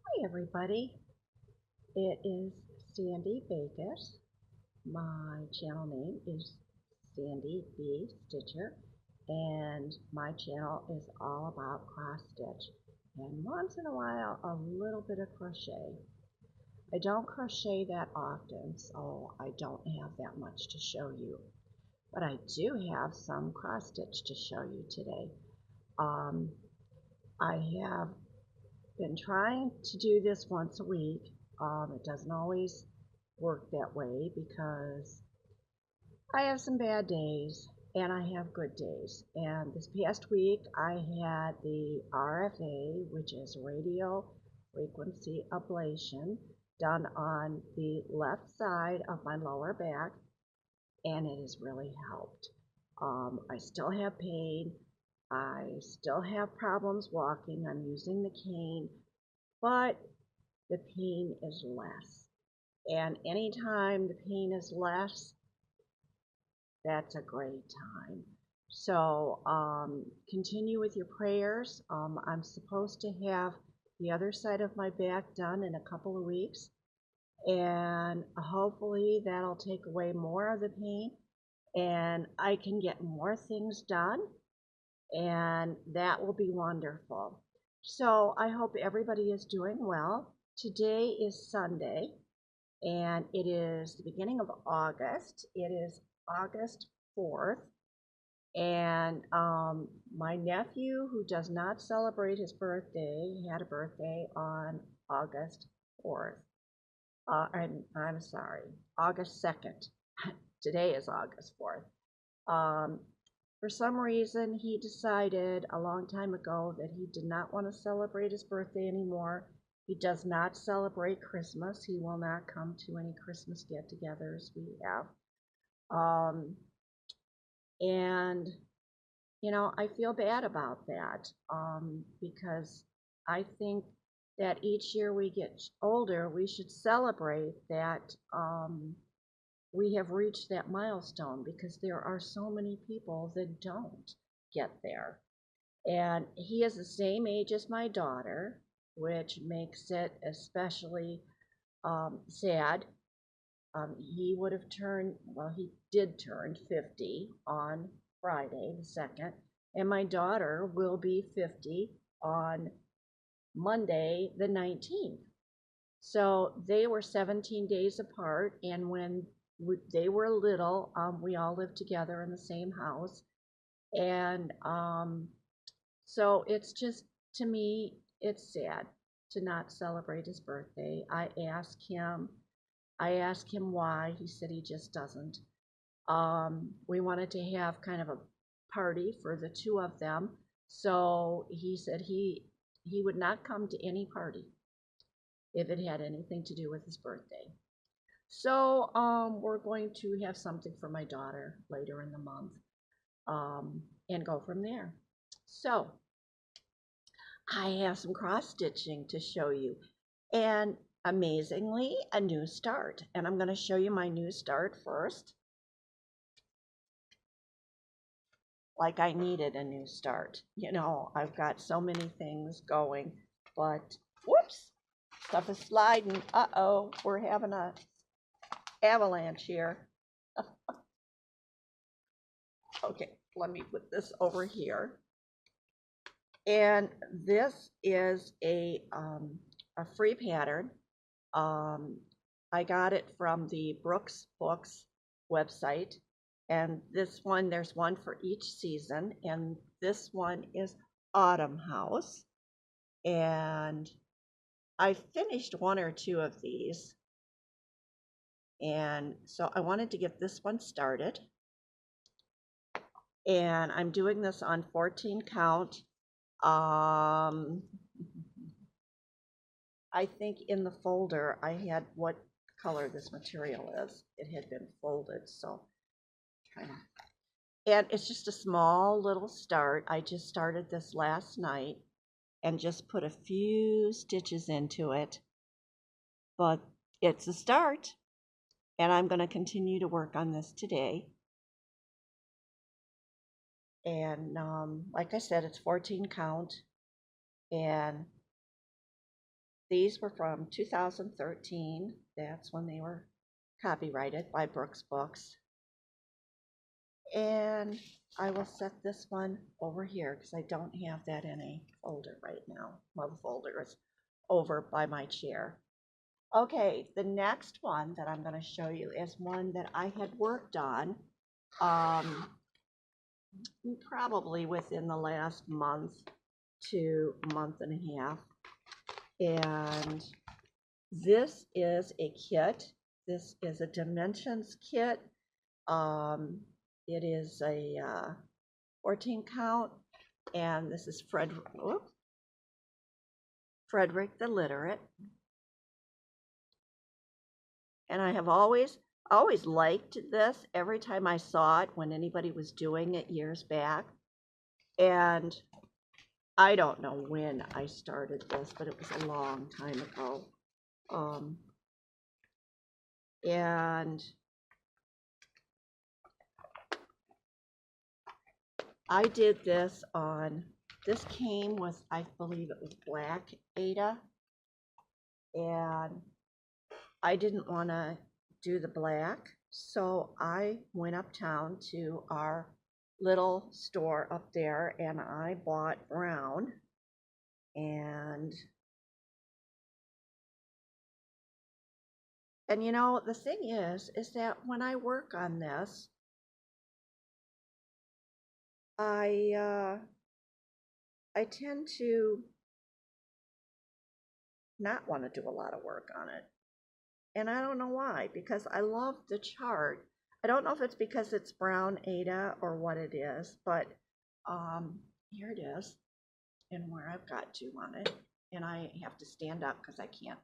Hi everybody, it is Sandy Vegas. My channel name is Sandy B. Stitcher, and my channel is all about cross stitch and once in a while a little bit of crochet. I don't crochet that often, so I don't have that much to show you, but I do have some cross stitch to show you today. Um, I have been trying to do this once a week. It doesn't always work that way because I have some bad days and I have good days. And this past week I had the RFA, which is radio frequency ablation, done on the left side of my lower back, and it has really helped. I still have pain. I still have problems walking. I'm using the cane, but the pain is less. And anytime the pain is less, that's a great time. So continue with your prayers. I'm supposed to have the other side of my back done in a couple of weeks, and hopefully that'll take away more of the pain and I can get more things done, and that will be wonderful. So I hope everybody is doing well. Today is Sunday, and it is the beginning of August. It is August 4th, and my nephew, who does not celebrate his birthday, had a birthday on August 4th. I'm sorry, August 2nd. Today is August 4th. Um, for some reason, he decided a long time ago that he did not want to celebrate his birthday anymore. He does not celebrate Christmas. He will not come to any Christmas get-togethers we have. Um, and, I feel bad about that because I think that each year we get older, we should celebrate that we have reached that milestone because there are so many people that don't get there. And he is the same age as my daughter, which makes it especially sad. He would have turned, well, he did turn 50 on Friday the 2nd, and my daughter will be 50 on Monday the 19th. So they were 17 days apart, and when they were little, we all lived together in the same house. And so it's just, to me, it's sad to not celebrate his birthday. I asked him why. He said he just doesn't. We wanted to have kind of a party for the two of them, so he said he would not come to any party if it had anything to do with his birthday. So we're going to have something for my daughter later in the month, and go from there. So I have some cross stitching to show you, and amazingly, a new start. And I'm going to show you my new start first. Like I needed a new start. I've got so many things going, but whoops, stuff is sliding. Uh-oh, we're having a avalanche here. Okay, let me put this over here. And this is a free pattern. I got it from the Brooks Books website. And this one, there's one for each season. And this one is Autumn House. And I finished one or two of these. And so I wanted to get this one started. And I'm doing this on 14 count. I think in the folder I had what color this material is. It had been folded, so trying to. And it's just a small little start. I just started this last night and just put a few stitches into it, but it's a start, and I'm going to continue to work on this today. And like I said, it's 14 count, and These were from 2013. That's when they were copyrighted by Brooks Books. And I will set this one over here because I don't have that in a folder right now. Well, the folder is over by my chair. Okay, the next one that I'm going to show you is one that I had worked on probably within the last month to month and a half. And this is a kit. This is a Dimensions kit. It is a 14 count, and this is Frederick the Literate. And I have always liked this every time I saw it when anybody was doing it years back. And I don't know when I started this, but it was a long time ago. And I did this on, this came with, I believe it was black Aida, and I didn't want to do the black, so I went uptown to our little store up there and I bought brown. And you know, the thing is that when I work on this, I tend to not want to do a lot of work on it. And I don't know why, because I love the chart. I don't know if it's because it's brown Aida or what it is, but here it is and where I've got to on it. And I have to stand up because I can't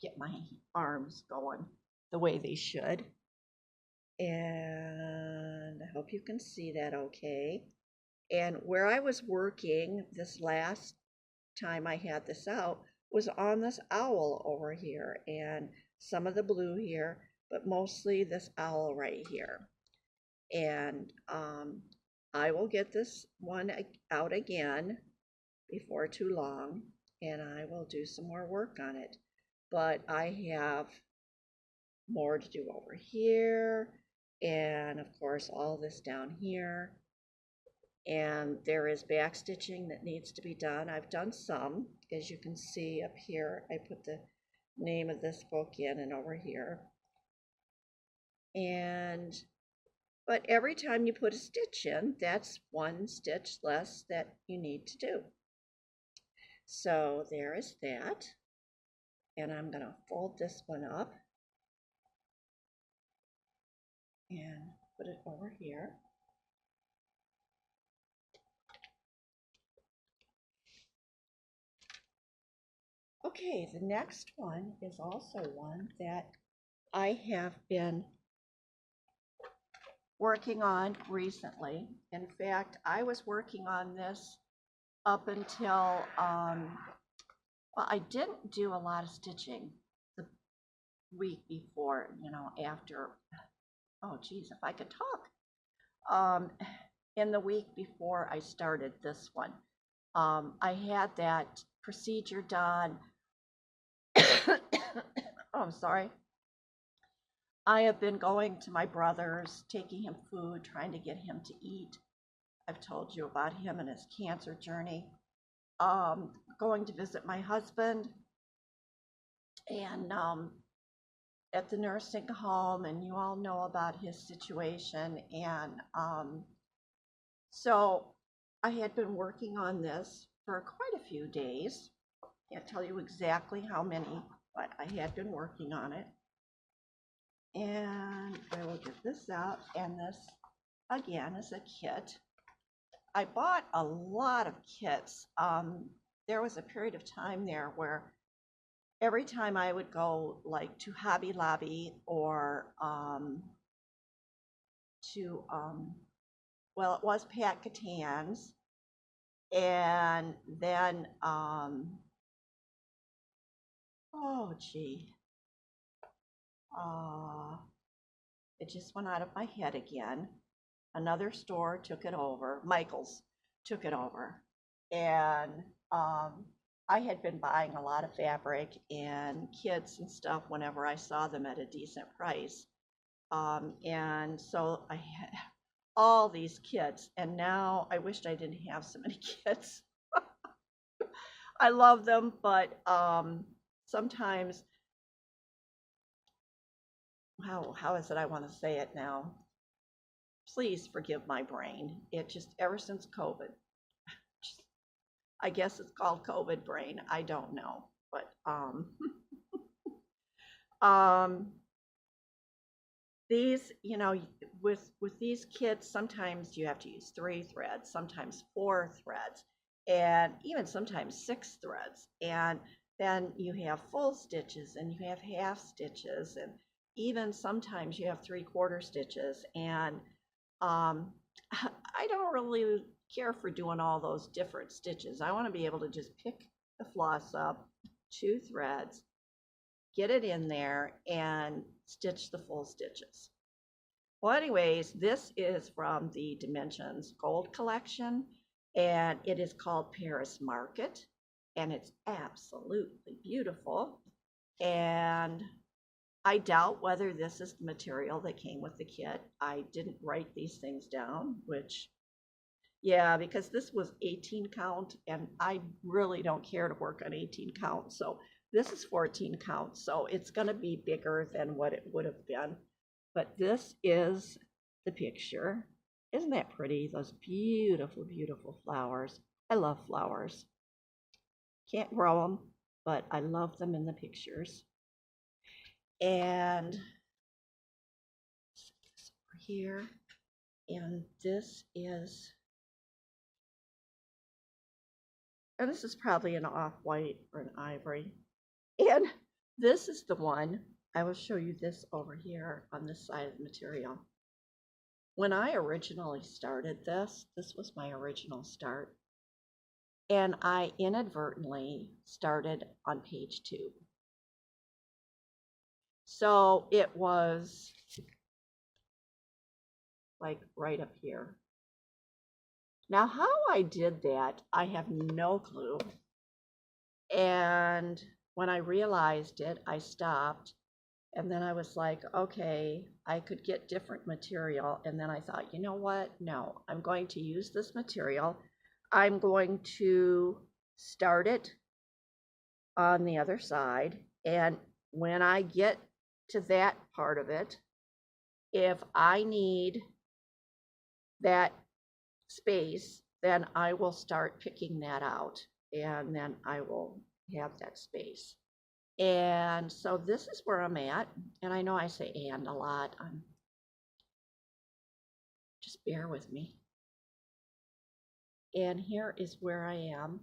get my arms going the way they should. And I hope you can see that okay. And where I was working this last time I had this out was on this owl over here, and some of the blue here, but mostly this owl right here. And I will get this one out again before too long, and I will do some more work on it. But I have more to do over here, and of course all this down here. And there is back stitching that needs to be done. I've done some, as you can see up here. I put the name of this book in and over here. But every time you put a stitch in, that's one stitch less that you need to do. So there is that. And I'm going to fold this one up and put it over here. Okay, the next one is also one that I have been working on recently. In fact, I was working on this up until, well, I didn't do a lot of stitching the week before, you know, after, oh geez, if I could talk. In the week before I started this one, I had that procedure done. Oh, I'm sorry. I have been going to my brother's, taking him food, trying to get him to eat. I've told you about him and his cancer journey. Going to visit my husband and at the nursing home, and you all know about his situation. And so I had been working on this for quite a few days. Can't tell you exactly how many, but I had been working on it. And I will get this out, and this again is a kit. I bought a lot of kits. There was a period of time there where every time I would go like to Hobby Lobby or to well, it was Pat Catan's, and then oh gee, it just went out of my head again. Another store took it over. Michael's took it over, and I had been buying a lot of fabric and kits and stuff whenever I saw them at a decent price. And so I had all these kits, and now I wished I didn't have so many kits. I love them, but sometimes, how is it I want to say it now? Please forgive my brain. It just, ever since COVID, just, I guess it's called COVID brain. I don't know, but um, these, with these kits, sometimes you have to use 3 threads, sometimes 4 threads, and even sometimes 6 threads. And then you have full stitches and you have half stitches, and even sometimes you have 3/4 stitches. And I don't really care for doing all those different stitches. I want to be able to just pick the floss up, 2 threads, get it in there, and stitch the full stitches. Well, anyways, this is from the Dimensions Gold Collection, and it is called Paris Market, and it's absolutely beautiful. And I doubt whether this is the material that came with the kit. I didn't write these things down, which, yeah, because this was 18 count, and I really don't care to work on 18 count. So this is 14 count, so it's going to be bigger than what it would have been. But this is the picture. Isn't that pretty? Those beautiful, beautiful flowers. I love flowers. Can't grow them, but I love them in the pictures. And this over here, and this is probably an off-white or an ivory. And this is the one, I will show you this over here on this side of the material. When I originally started this was my original start. And I inadvertently started on page 2. So it was like right up here. Now, how I did that, I have no clue. And when I realized it, I stopped. And then I was like, okay, I could get different material. And then I thought, you know what? No, I'm going to use this material. I'm going to start it on the other side. And when I get to that part of it, if I need that space, then I will start picking that out, and then I will have that space. And so this is where I'm at, and I know I say and a lot. Just bear with me. And here is where I am.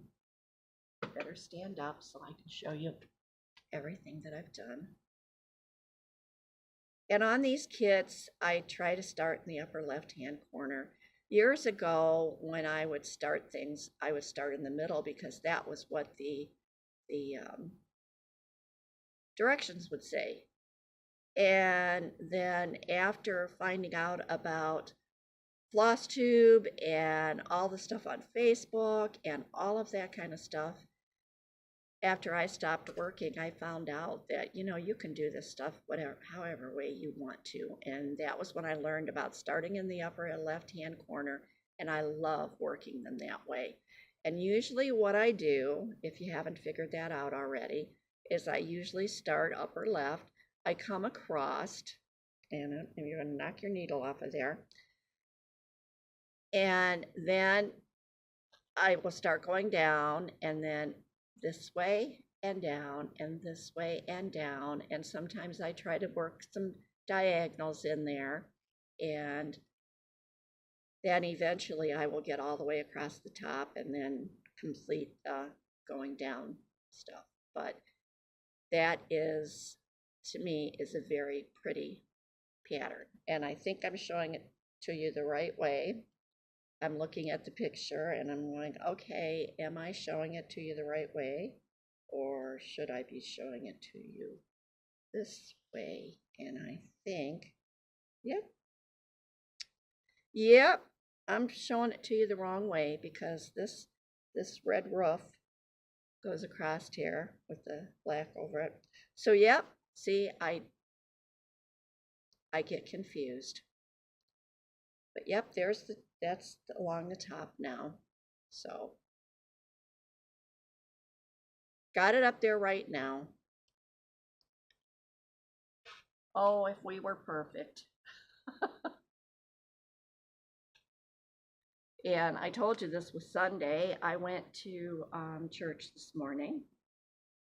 I better stand up so I can show you everything that I've done. And on these kits, I try to start in the upper left-hand corner. Years ago, when I would start things, I would start in the middle because that was what the directions would say. And then after finding out about FlossTube and all the stuff on Facebook and all of that kind of stuff, after I stopped working, I found out that, you can do this stuff however way you want to. And that was when I learned about starting in the upper left-hand corner, and I love working them that way. And usually what I do, if you haven't figured that out already, is I usually start upper left. I come across, and you're going to knock your needle off of there. And then I will start going down, and then this way and down, and this way and down. And sometimes I try to work some diagonals in there, and then eventually I will get all the way across the top and then complete going down stuff. But that is, to me, is a very pretty pattern. And I think I'm showing it to you the right way. I'm looking at the picture and I'm going, okay, am I showing it to you the right way? Or should I be showing it to you this way? And I think, yep, I'm showing it to you the wrong way because this red roof goes across here with the black over it. So yep, see, I get confused. But yep, that's along the top now. So got it up there right now. Oh, if we were perfect. And I told you this was Sunday. I went to church this morning,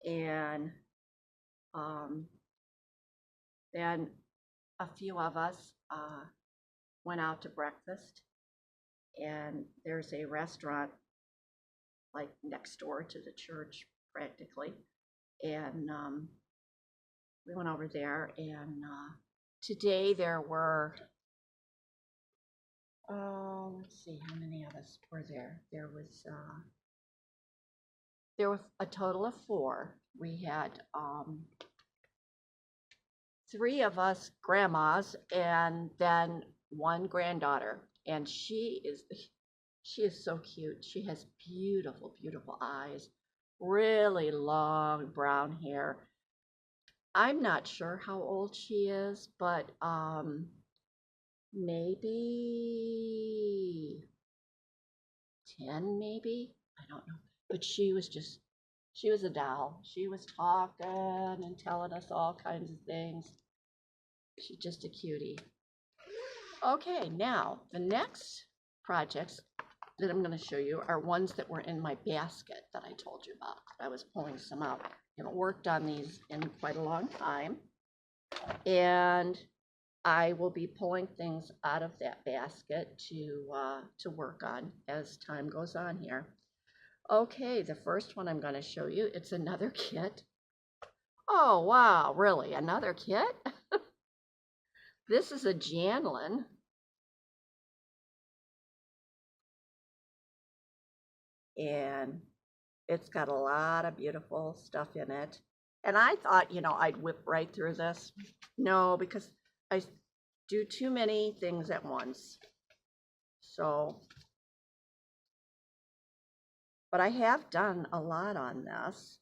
and then a few of us went out to breakfast, and there's a restaurant like next door to the church practically, and we went over there, and today there were let's see, how many of us were there? There was a total of 4. We had 3 of us grandmas and then 1 granddaughter, and she is so cute. She has beautiful, beautiful eyes, really long brown hair. I'm not sure how old she is, but maybe 10, maybe, I don't know. But she was a doll. She was talking and telling us all kinds of things. She's just a cutie. Okay, now the next projects that I'm going to show you are ones that were in my basket that I told you about. I was pulling some out. I haven't worked on these in quite a long time, and I will be pulling things out of that basket to work on as time goes on here. Okay, the first one I'm going to show you, it's another kit. Oh, wow, really? Another kit? This is a Janlin. And it's got a lot of beautiful stuff in it. And I thought, I'd whip right through this. No, because I do too many things at once. So, but I have done a lot on this.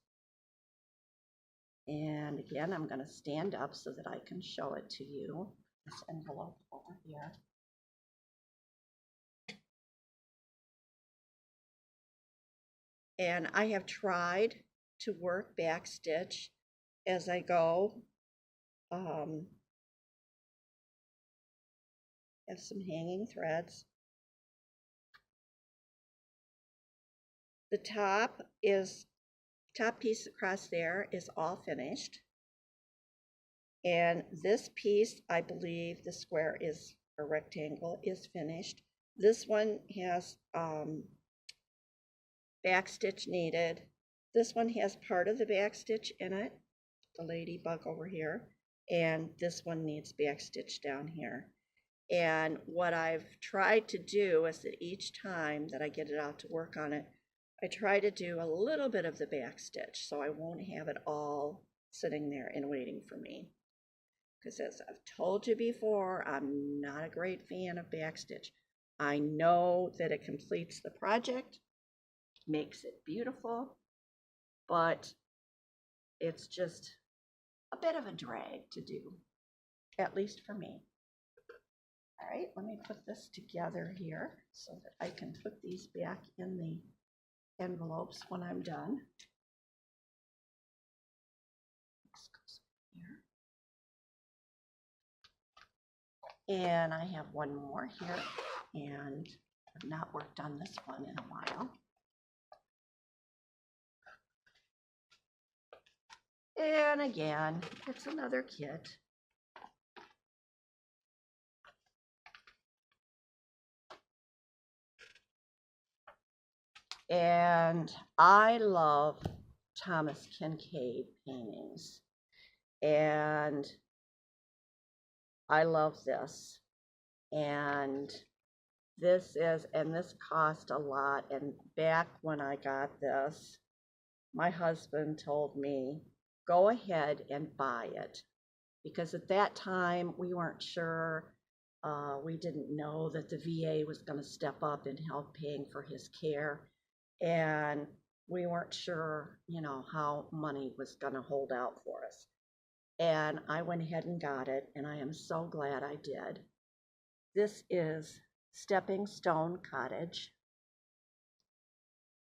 And again, I'm going to stand up so that I can show it to you. This envelope over here. And I have tried to work backstitch as I go. Have some hanging threads. The top piece across there is all finished. And this piece, I believe the square is a rectangle, is finished. This one has backstitch needed. This one has part of the backstitch in it, the ladybug over here, and this one needs backstitch down here. And what I've tried to do is that each time that I get it out to work on it, I try to do a little bit of the backstitch so I won't have it all sitting there and waiting for me. Because as I've told you before, I'm not a great fan of backstitch. I know that it completes the project, makes it beautiful, but it's just a bit of a drag to do, at least for me. All right, let me put this together here so that I can put these back in the envelopes when I'm done. This goes here. And I have one more here, and I've not worked on this one in a while. And again, it's another kit. And I love Thomas Kinkade paintings. And I love this. And this cost a lot. And back when I got this, my husband told me, go ahead and buy it. Because at that time, we weren't sure. We didn't know that the VA was going to step up and help paying for his care. And we weren't sure, how money was going to hold out for us. And I went ahead and got it, and I am so glad I did. This is Stepping Stone Cottage.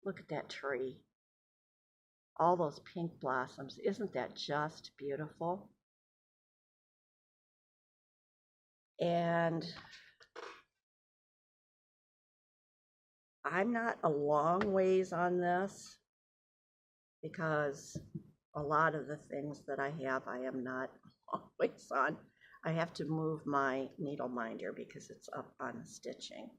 Look at that tree. All those pink blossoms. Isn't that just beautiful? And I'm not a long ways on this because a lot of the things that I have, I am not always on. I have to move my needle minder because it's up on stitching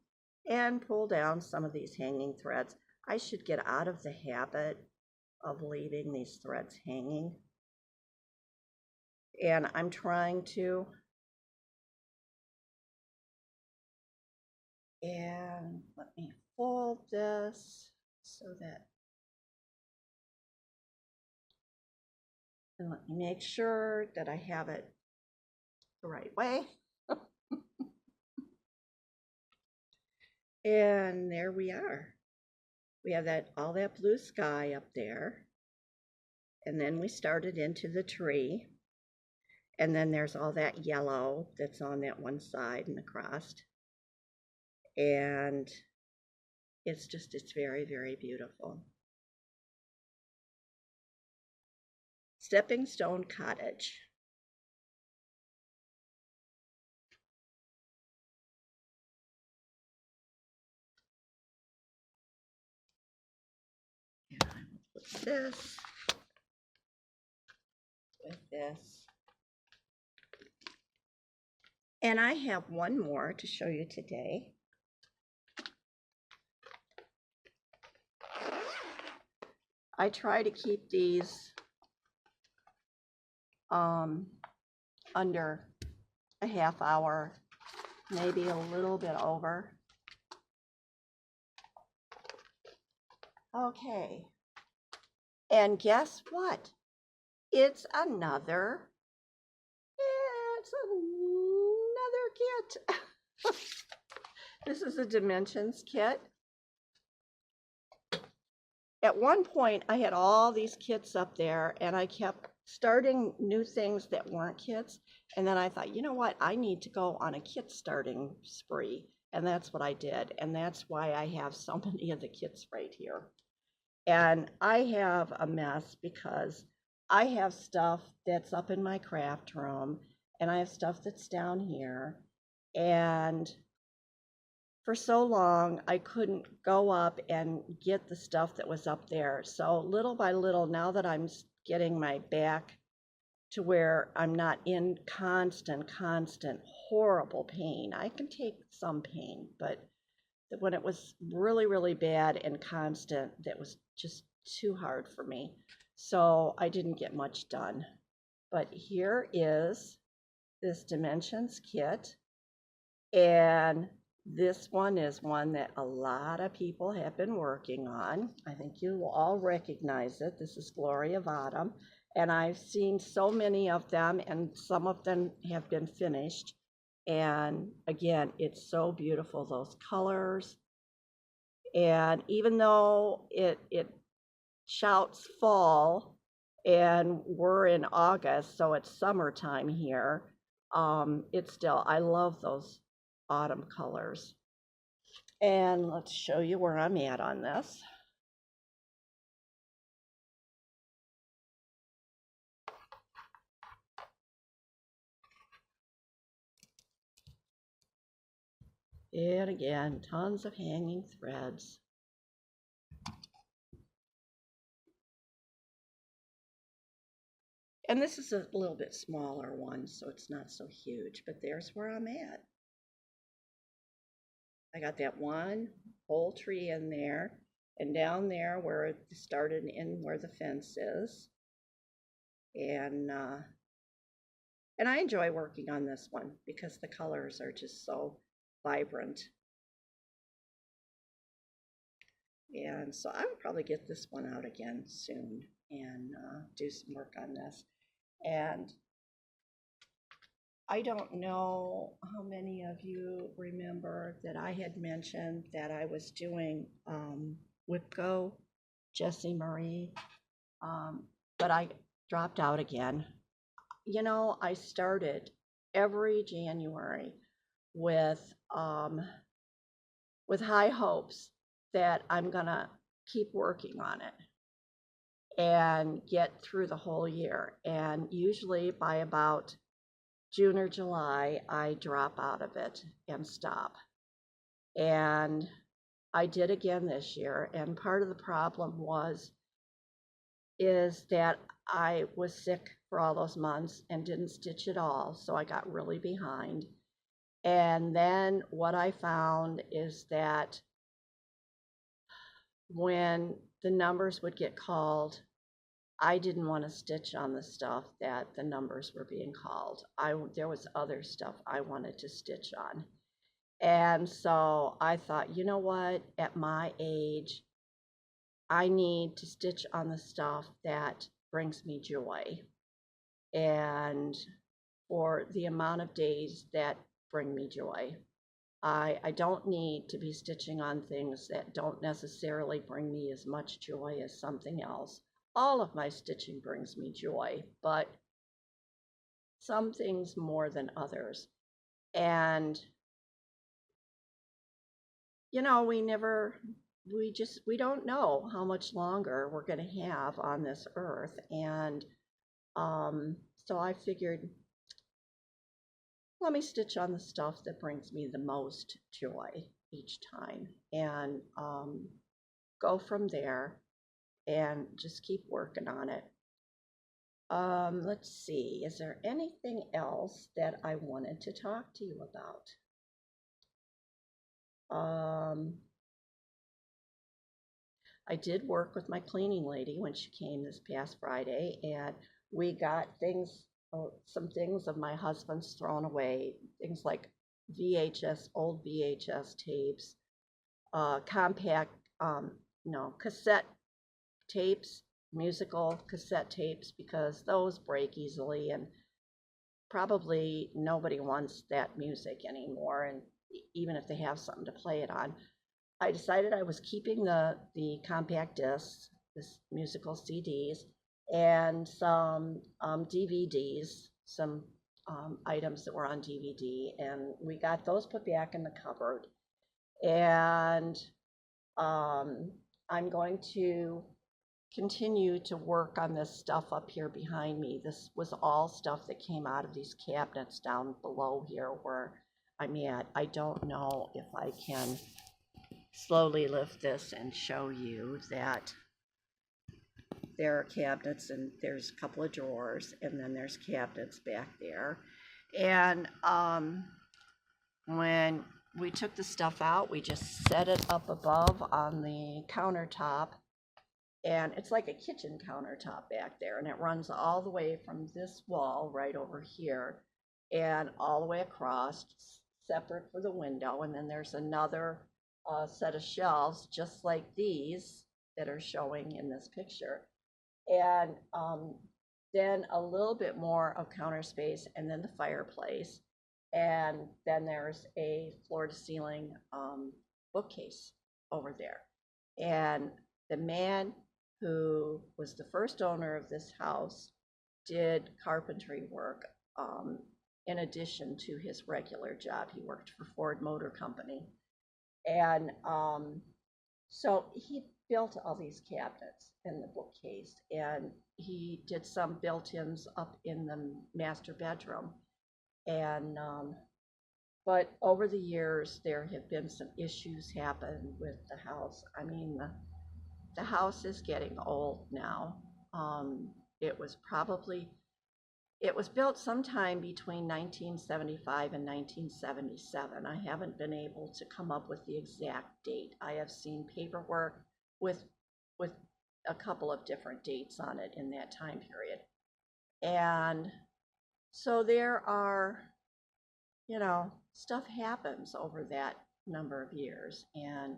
and pull down some of these hanging threads. I should get out of the habit of leaving these threads hanging. And I'm trying to. And let me fold this so that, and let me make sure that I have it the right way. And there we are. We have all that blue sky up there. And then we started into the tree. And then there's all that yellow that's on that one side and across. And it's very, very beautiful. Stepping Stone Cottage. And I will put this with this. And I have one more to show you today. I try to keep these under a half hour, maybe a little bit over. Okay. And guess what? It's another kit. This is a Dimensions kit. At one point, I had all these kits up there, and I kept starting new things that weren't kits. And then I thought, you know what? I need to go on a kit starting spree. And that's what I did. And that's why I have so many of the kits right here. And I have a mess because I have stuff that's up in my craft room, and I have stuff that's down here. And for so long, I couldn't go up and get the stuff that was up there. So little by little, now that I'm getting my back to where I'm not in constant, horrible pain. I can take some pain, but when it was really, really bad and constant, that was just too hard for me. So I didn't get much done. But here is this Dimensions kit. And this one is one that a lot of people have been working on. I think you will all recognize it. This is Glory of Autumn. And I've seen so many of them, and some of them have been finished. And again, it's so beautiful, those colors. And even though it shouts fall, and we're in August, so it's summertime here, it's still, I love those autumn colors. And let's show you where I'm at on this. And again, tons of hanging threads. And this is a little bit smaller one, so it's not so huge, but there's where I'm at. I got that one whole tree in there, and down there where it started in where the fence is. And I enjoy working on this one because the colors are just so vibrant. And so I would probably get this one out again soon and do some work on this. And I don't know how many of you remember that I had mentioned that I was doing WIPCO Jessie Marie, but I dropped out again. You know, I started every January with um, with high hopes that I'm gonna keep working on it and get through the whole year. And usually by about June or July, I drop out of it and stop. And I did again this year. And part of the problem is that I was sick for all those months and didn't stitch at all. So I got really behind. And then what I found is that when the numbers would get called, I didn't want to stitch on the stuff that the numbers were being called. There was other stuff I wanted to stitch on. And so I thought, you know what, at my age, I need to stitch on the stuff that brings me joy. And for the amount of days that bring me joy. I don't need to be stitching on things that don't necessarily bring me as much joy as something else. All of my stitching brings me joy, but some things more than others. And, you know, we don't know how much longer we're going to have on this earth. And so I figured, let me stitch on the stuff that brings me the most joy each time and go from there and just keep working on it. Let's see, is there anything else that I wanted to talk to you about? I did work with my cleaning lady when she came this past Friday, and we got some things of my husband's thrown away, things like old VHS tapes, compact, cassette tapes, musical cassette tapes, because those break easily and probably nobody wants that music anymore. And even if they have something to play it on, I decided I was keeping the compact discs, this musical CDs, and some DVDs, some items that were on DVD, and we got those put back in the cupboard. And I'm going to continue to work on this stuff up here behind me. This was all stuff that came out of these cabinets down below here where I'm at. I don't know if I can slowly lift this and show you that there are cabinets and there's a couple of drawers and then there's cabinets back there. And when we took the stuff out, we just set it up above on the countertop, and it's like a kitchen countertop back there, and it runs all the way from this wall right over here and all the way across, separate for the window. And then there's another set of shelves just like these that are showing in this picture, and then a little bit more of counter space, and then the fireplace, and then there's a floor to ceiling bookcase over there. And the man who was the first owner of this house did carpentry work in addition to his regular job. He worked for Ford Motor Company. And so he built all these cabinets in the bookcase, and he did some built-ins up in the master bedroom. And but over the years, there have been some issues happen with the house. I mean, the house is getting old now. It was built sometime between 1975 and 1977. I haven't been able to come up with the exact date. I have seen paperwork with a couple of different dates on it in that time period. And so there are, stuff happens over that number of years. And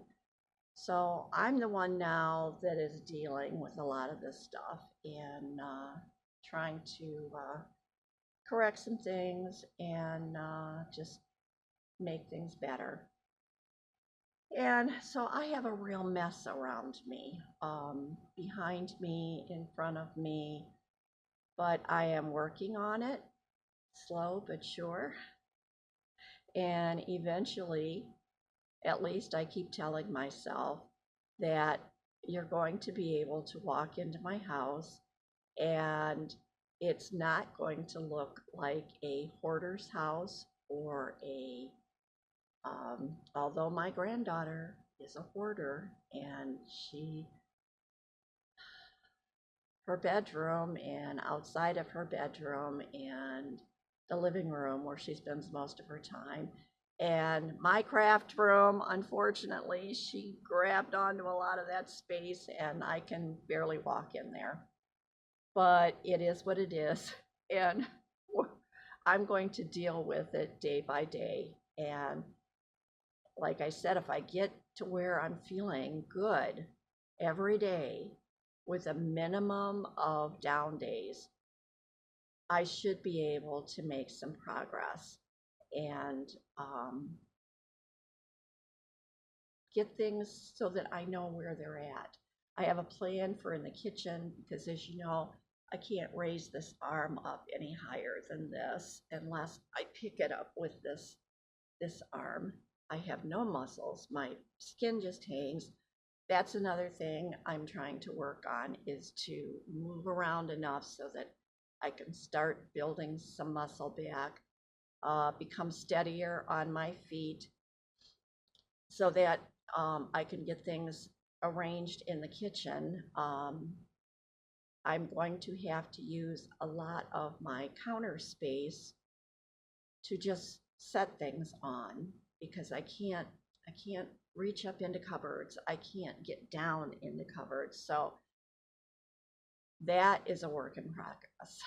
so I'm the one now that is dealing with a lot of this stuff and trying to correct some things and just make things better. And so I have a real mess around me, behind me, in front of me, but I am working on it, slow but sure. And eventually, at least I keep telling myself that you're going to be able to walk into my house and it's not going to look like a hoarder's house or a, although my granddaughter is a hoarder and her bedroom and outside of her bedroom and the living room where she spends most of her time. And my craft room, unfortunately, she grabbed onto a lot of that space and I can barely walk in there. But it is what it is. And I'm going to deal with it day by day. And like I said, if I get to where I'm feeling good every day with a minimum of down days, I should be able to make some progress and get things so that I know where they're at. I have a plan for in the kitchen because, as you know, I can't raise this arm up any higher than this unless I pick it up with this arm. I have no muscles. My skin just hangs. That's another thing I'm trying to work on is to move around enough so that I can start building some muscle back, become steadier on my feet so that I can get things arranged in the kitchen. I'm going to have to use a lot of my counter space to just set things on because I can't reach up into cupboards. I can't get down in the cupboards. So that is a work in progress.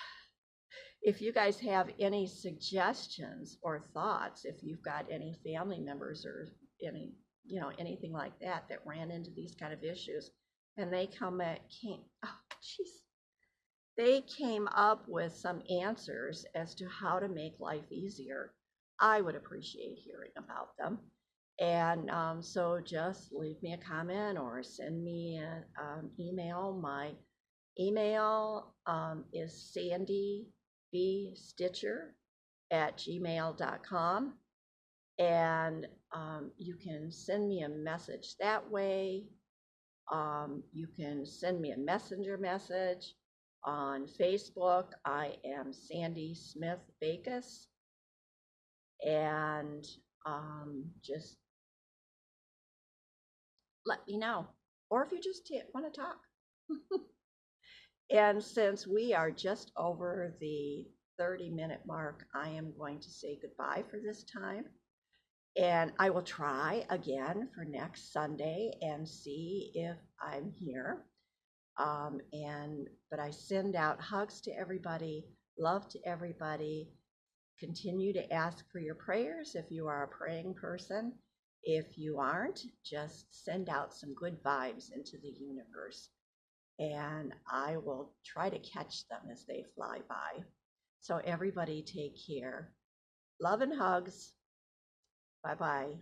If you guys have any suggestions or thoughts, if you've got any family members or any, anything like that that ran into these kind of issues, and they they came up with some answers as to how to make life easier, I would appreciate hearing about them. And so just leave me a comment or send me an email. My email is sandybstitcher@gmail.com. And you can send me a message that way. You can send me a messenger message on Facebook. I am Sandy Smith Bacus. And just let me know. Or if you just want to talk. And since we are just over the 30-minute mark, I am going to say goodbye for this time. And I will try again for next Sunday and see if I'm here. But I send out hugs to everybody, love to everybody. Continue to ask for your prayers if you are a praying person. If you aren't, just send out some good vibes into the universe. And I will try to catch them as they fly by. So everybody take care. Love and hugs. Bye-bye.